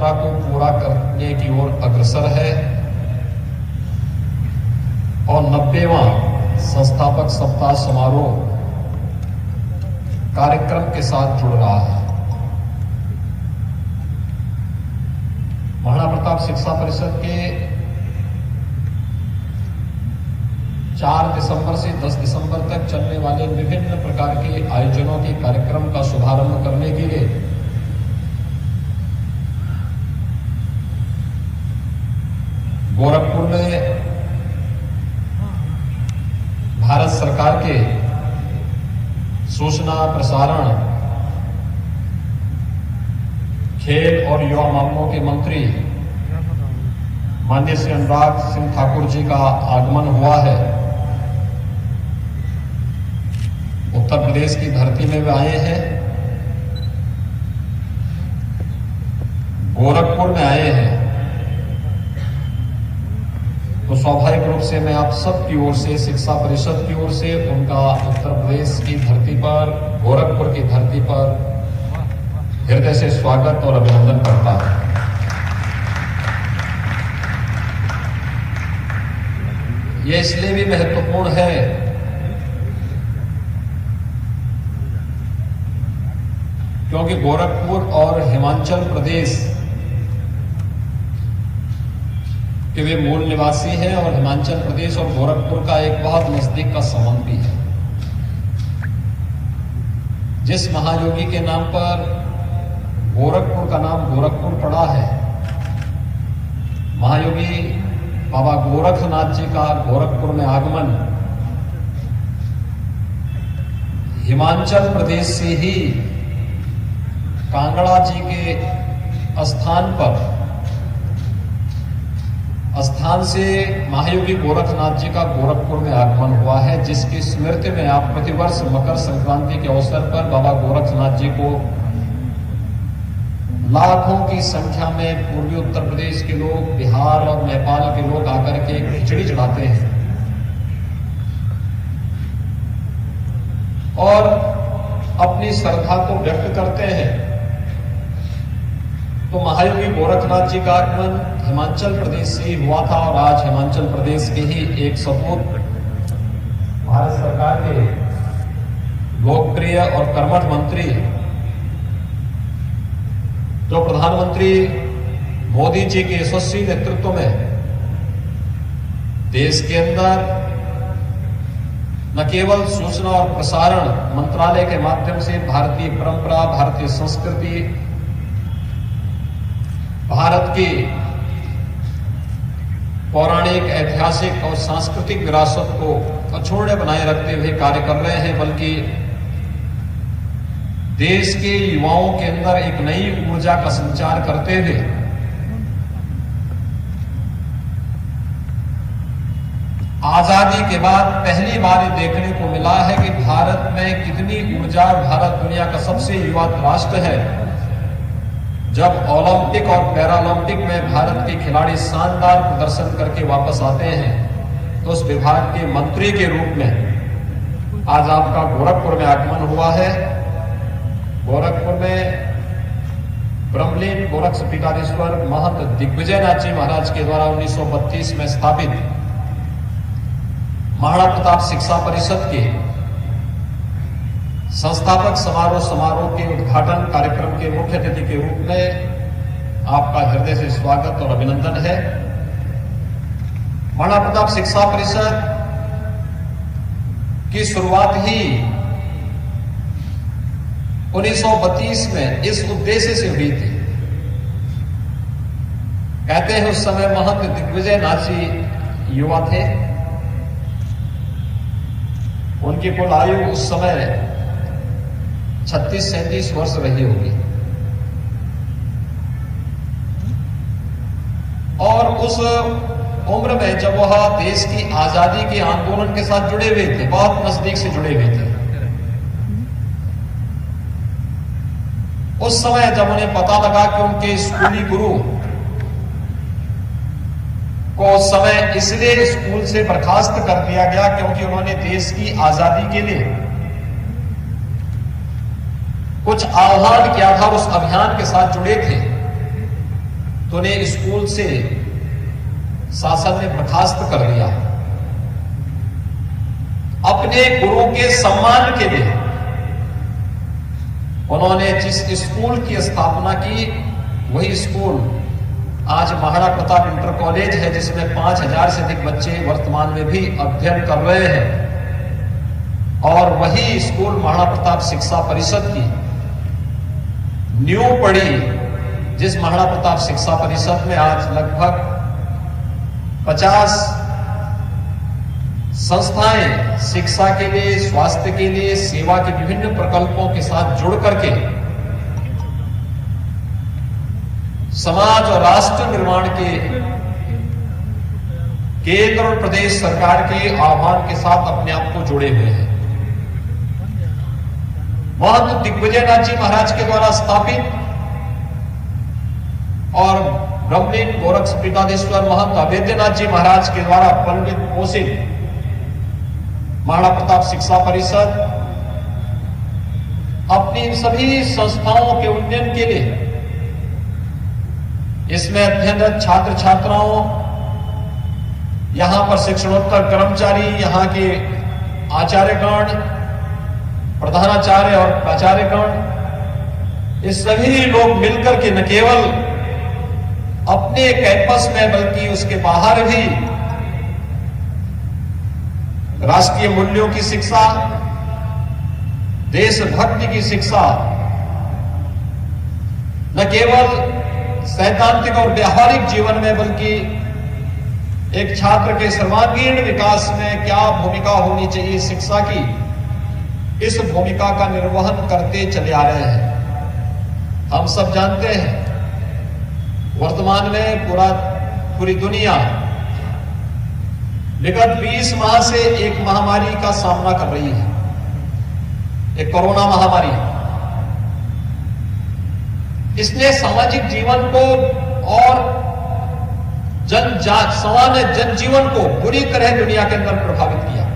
यात्रा को पूरा करने की ओर अग्रसर है और 90वां संस्थापक सप्ताह समारोह कार्यक्रम के साथ जुड़ रहा है। महाराणा प्रताप शिक्षा परिषद के 4 दिसंबर से 10 दिसंबर तक चलने वाले विभिन्न प्रकार के आयोजनों के कार्यक्रम का शुभारंभ करने के लिए गोरखपुर में भारत सरकार के सूचना प्रसारण, खेल और युवा मामलों के मंत्री माननीय श्री अनुराग सिंह ठाकुर जी का आगमन हुआ है। उत्तर प्रदेश की धरती में वे आए हैं, गोरखपुर में आए हैं, तो स्वाभाविक रूप से मैं आप सब की ओर से, शिक्षा परिषद की ओर से उनका उत्तर प्रदेश की धरती पर, गोरखपुर की धरती पर हृदय से स्वागत और अभिनंदन करता हूं। यह इसलिए भी महत्वपूर्ण है क्योंकि गोरखपुर और हिमाचल प्रदेश कि वे मूल निवासी हैं और हिमाचल प्रदेश और गोरखपुर का एक बहुत नजदीक का संबंध भी है। जिस महायोगी के नाम पर गोरखपुर का नाम गोरखपुर पड़ा है, महायोगी बाबा गोरखनाथ जी का गोरखपुर में आगमन हिमाचल प्रदेश से ही कांगड़ा जी के स्थान से महायोगी गोरखनाथ जी का गोरखपुर में आगमन हुआ है, जिसकी स्मृति में आप प्रतिवर्ष मकर संक्रांति के अवसर पर बाबा गोरखनाथ जी को लाखों की संख्या में पूर्वी उत्तर प्रदेश के लोग, बिहार और नेपाल के लोग आकर के खिचड़ी चढ़ाते हैं और अपनी श्रद्धा को व्यक्त करते हैं। तो महायोगी गोरखनाथ जी का आगमन हिमाचल प्रदेश से ही हुआ था और आज हिमाचल प्रदेश के ही एक सपूत भारत सरकार के लोकप्रिय और कर्मठ मंत्री, जो प्रधानमंत्री मोदी जी के यशस्वी नेतृत्व में देश के अंदर न केवल सूचना और प्रसारण मंत्रालय के माध्यम से भारतीय परंपरा, भारतीय संस्कृति, भारत की पौराणिक, ऐतिहासिक और सांस्कृतिक विरासत को अछूते बनाए रखते हुए कार्य कर रहे हैं, बल्कि देश के युवाओं के अंदर एक नई ऊर्जा का संचार करते हुए आजादी के बाद पहली बार ये देखने को मिला है कि भारत में कितनी ऊर्जा, भारत दुनिया का सबसे युवा राष्ट्र है। जब ओलंपिक और पैरालंपिक में भारत के खिलाड़ी शानदार प्रदर्शन करके वापस आते हैं, तो उस विभाग के मंत्री के रूप में आज आपका गोरखपुर में आगमन हुआ है। गोरखपुर में ब्रह्मलीन गोरक्षपीठाधीश्वर महंत दिग्विजयनाथ जी महाराज के द्वारा 1932 में स्थापित महाराणा प्रताप शिक्षा परिषद के संस्थापक समारोह के उद्घाटन कार्यक्रम के मुख्य अतिथि के रूप में आपका हृदय से स्वागत और अभिनंदन है। महाराणा प्रताप शिक्षा परिषद की शुरुआत ही 1932 में इस उद्देश्य से हुई थी। कहते हैं उस समय महंत दिग्विजयनाथ जी युवा थे, उनकी कुल आयु उस समय 36-37 वर्ष रही होगी और उस उम्र में जब वह देश की आजादी के आंदोलन के साथ जुड़े हुए थे, बहुत नजदीक से जुड़े हुए थे, उस समय जब उन्हें पता लगा कि उनके स्कूली गुरु को उस समय इसलिए स्कूल से बर्खास्त कर दिया गया क्योंकि उन्होंने देश की आजादी के लिए कुछ आह्वान किया था, उस अभियान के साथ जुड़े थे, तो उन्हें स्कूल से शासन ने बर्खास्त कर दिया। अपने गुरु के सम्मान के लिए उन्होंने जिस स्कूल की स्थापना की, वही स्कूल आज महाराणा प्रताप इंटर कॉलेज है, जिसमें 5000 से अधिक बच्चे वर्तमान में भी अध्ययन कर रहे हैं। और वही स्कूल महाराणा प्रताप शिक्षा परिषद की नींव पड़ी, जिस महाराणा प्रताप शिक्षा परिषद में आज लगभग 50 संस्थाएं शिक्षा के लिए, स्वास्थ्य के लिए, सेवा के विभिन्न प्रकल्पों के साथ जुड़ करके समाज और राष्ट्र निर्माण के केंद्र और प्रदेश सरकार के आह्वान के साथ अपने आप को जुड़े हुए हैं। महंत दिग्विजय नाथ जी महाराज के द्वारा स्थापित और ब्रह्मलीन गोरक्षपीठाधीश्वर महंत अभेद्यनाथ जी महाराज के द्वारा पंडित पोषित महाराणा प्रताप शिक्षा परिषद अपनी इन सभी संस्थाओं के उन्नयन के लिए, इसमें अध्ययनरत छात्र छात्राओं, यहां पर शिक्षणोत्तर कर्मचारी, यहां के आचार्यगण, प्रधानाचार्य और प्राचार्यगण, ये सभी लोग मिलकर के न केवल अपने कैंपस में बल्कि उसके बाहर भी राष्ट्रीय मूल्यों की शिक्षा, देशभक्ति की शिक्षा, न केवल सैद्धांतिक और व्यावहारिक जीवन में बल्कि एक छात्र के सर्वांगीण विकास में क्या भूमिका होनी चाहिए शिक्षा की, इस भूमिका का निर्वहन करते चले आ रहे हैं। हम सब जानते हैं वर्तमान में पूरी दुनिया विगत 20 माह से एक महामारी का सामना कर रही है, एक कोरोना महामारी। इसने सामाजिक जीवन को और सामान्य जनजीवन को बुरी तरह दुनिया के अंदर प्रभावित किया।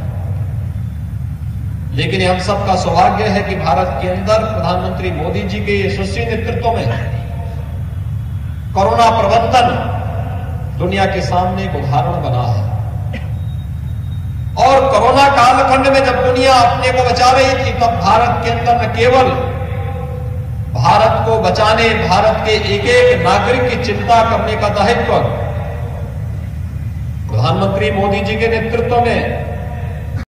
लेकिन हम सबका सौभाग्य है कि भारत के अंदर प्रधानमंत्री मोदी जी के यशस्वी नेतृत्व में कोरोना प्रबंधन दुनिया के सामने एक उदाहरण बना है। और कोरोना कालखंड में जब दुनिया अपने को बचा रही थी, तब भारत के अंदर न केवल भारत को बचाने, भारत के एक एक नागरिक की चिंता करने का दायित्व प्रधानमंत्री मोदी जी के नेतृत्व में